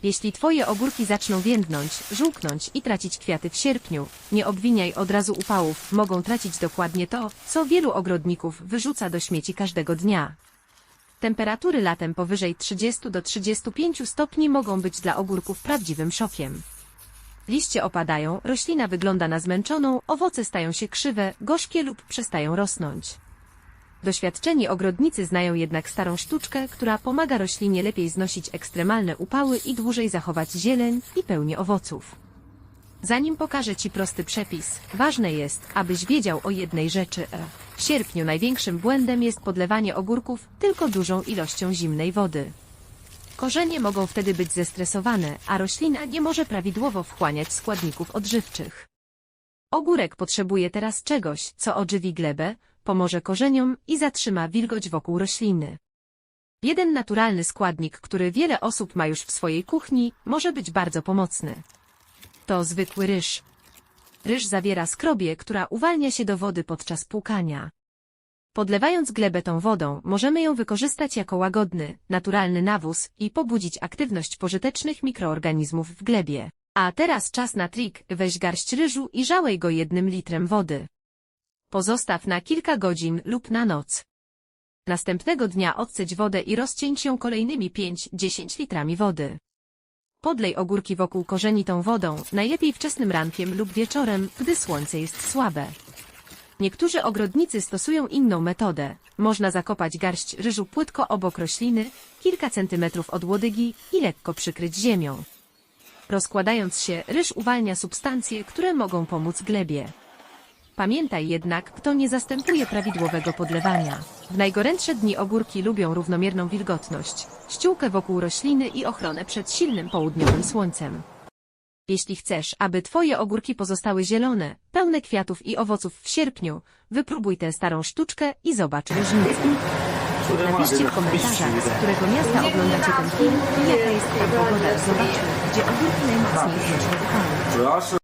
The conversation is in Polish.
Jeśli twoje ogórki zaczną więdnąć, żółknąć i tracić kwiaty w sierpniu, nie obwiniaj od razu upałów, mogą tracić dokładnie to, co wielu ogrodników wyrzuca do śmieci każdego dnia. Temperatury latem powyżej 30 do 35 stopni mogą być dla ogórków prawdziwym szokiem. Liście opadają, roślina wygląda na zmęczoną, owoce stają się krzywe, gorzkie lub przestają rosnąć. Doświadczeni ogrodnicy znają jednak starą sztuczkę, która pomaga roślinie lepiej znosić ekstremalne upały i dłużej zachować zieleń i pełnię owoców. Zanim pokażę Ci prosty przepis, ważne jest, abyś wiedział o jednej rzeczy. W sierpniu największym błędem jest podlewanie ogórków tylko dużą ilością zimnej wody. Korzenie mogą wtedy być zestresowane, a roślina nie może prawidłowo wchłaniać składników odżywczych. Ogórek potrzebuje teraz czegoś, co ożywi glebę, pomoże korzeniom i zatrzyma wilgoć wokół rośliny. Jeden naturalny składnik, który wiele osób ma już w swojej kuchni, może być bardzo pomocny. To zwykły ryż. Ryż zawiera skrobię, która uwalnia się do wody podczas płukania. Podlewając glebę tą wodą, możemy ją wykorzystać jako łagodny, naturalny nawóz i pobudzić aktywność pożytecznych mikroorganizmów w glebie. A teraz czas na trik, weź garść ryżu i żałej go 1 litrem wody. Pozostaw na kilka godzin lub na noc. Następnego dnia odcedź wodę i rozcieńcz ją kolejnymi 5–10 litrami wody. Podlej ogórki wokół korzeni tą wodą, najlepiej wczesnym rankiem lub wieczorem, gdy słońce jest słabe. Niektórzy ogrodnicy stosują inną metodę. Można zakopać garść ryżu płytko obok rośliny, kilka centymetrów od łodygi i lekko przykryć ziemią. Rozkładając się, ryż uwalnia substancje, które mogą pomóc glebie. Pamiętaj jednak, to nie zastępuje prawidłowego podlewania. W najgorętsze dni ogórki lubią równomierną wilgotność, ściółkę wokół rośliny i ochronę przed silnym południowym słońcem. Jeśli chcesz, aby twoje ogórki pozostały zielone, pełne kwiatów i owoców w sierpniu, wypróbuj tę starą sztuczkę i zobacz różnicę. Napiszcie w komentarzach, z którego miasta oglądacie ten film i jaka jest ta pogoda. Zobaczmy, gdzie ogórki najmocniej znoszą upały.